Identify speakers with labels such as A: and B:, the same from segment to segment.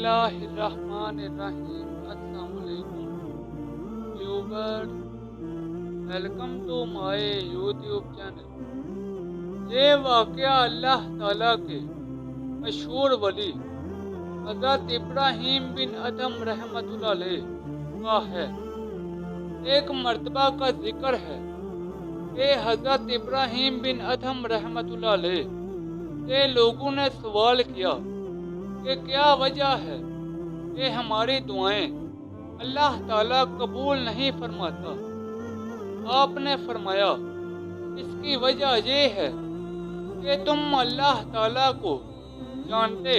A: बिस्मिल्लाहिर्रहमानिर्रहीम। अस्सलाम वालेकुम viewer, welcome to my YouTube channel. ये वाक़या अल्लाह ताला के मशहूर वली हज़रत इब्राहीम बिन अदम रहमतुल्लाह अलैह का है। एक मर्तबा का जिक्र है कि हज़रत इब्राहीम बिन अदम रहमतुल्लाह अलैह से लोगों ने सवाल किया कि क्या वजह है कि हमारी दुआएं अल्लाह ताला कबूल नहीं फरमाता। आपने फरमाया, इसकी वजह ये है कि तुम अल्लाह ताला को जानते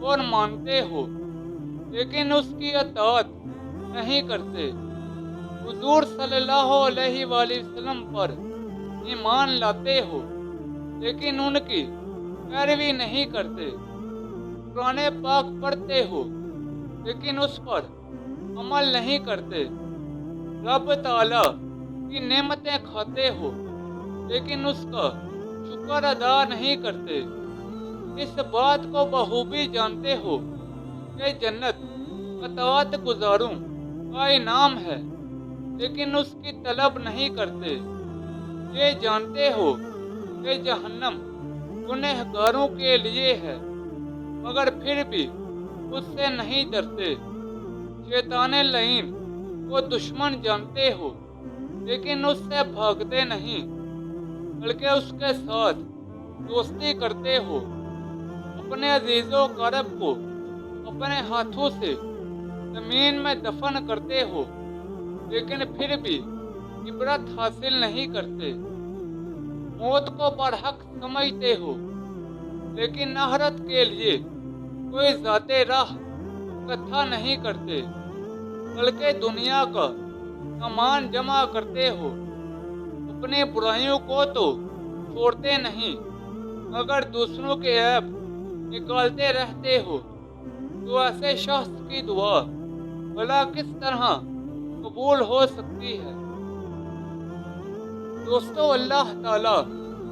A: और मानते हो, लेकिन उसकी अताअत नहीं करते। हुजूर सल्लल्लाहु अलैहि वसल्लम पर ईमान लाते हो, लेकिन उनकी पैरवी नहीं करते। कुरान पाक पढ़ते हो, लेकिन उस पर अमल नहीं करते। रब ताला की नेमतें खाते हो, लेकिन उसका शुक्र अदा नहीं करते। इस बात को बखूबी जानते हो कि जन्नत अताअत गुजारों का इनाम है, लेकिन उसकी तलब नहीं करते। ये जानते हो कि जहन्नम गुनहगारों के लिए है, मगर फिर भी उससे नहीं डरते। शैतान लईन को दुश्मन जानते हो, लेकिन उससे भागते नहीं, बल्कि उसके साथ दोस्ती करते हो। अपने अजीजों क़रीब को अपने हाथों से जमीन में दफन करते हो, लेकिन फिर भी इबरत हासिल नहीं करते। मौत को बरहक समझते हो, लेकिन आखिरत के लिए कोई ज़ाते राह इकट्ठा नहीं करते, बल्कि दुनिया का सामान जमा करते हो। अपनी बुराइयों को तो छोड़ते नहीं, मगर दूसरों के ऐब निकालते रहते हो। तो ऐसे शख्स की दुआ भला किस तरह कबूल हो सकती है। दोस्तों, अल्लाह ताला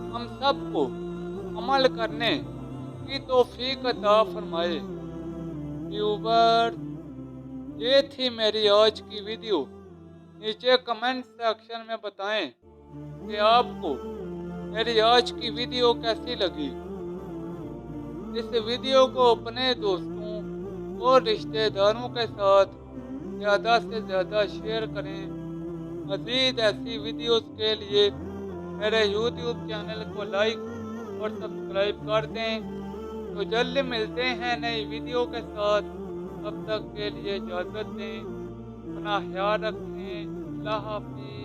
A: हम सबको अमल करने की तौफीक अता फरमाए। व्यूवर, ये थी मेरी आज की वीडियो। नीचे कमेंट सेक्शन में बताएं कि आपको मेरी आज की वीडियो कैसी लगी। इस वीडियो को अपने दोस्तों और रिश्तेदारों के साथ ज़्यादा से ज़्यादा शेयर करें। मज़ीद ऐसी वीडियोस के लिए मेरे यूट्यूब चैनल को लाइक और सब्सक्राइब कर दें। तो जल्द मिलते हैं नई वीडियो के साथ। तब तक के लिए इजाज़त दें। अपना ख्याल रखें। अल्लाह हाफ़िज़।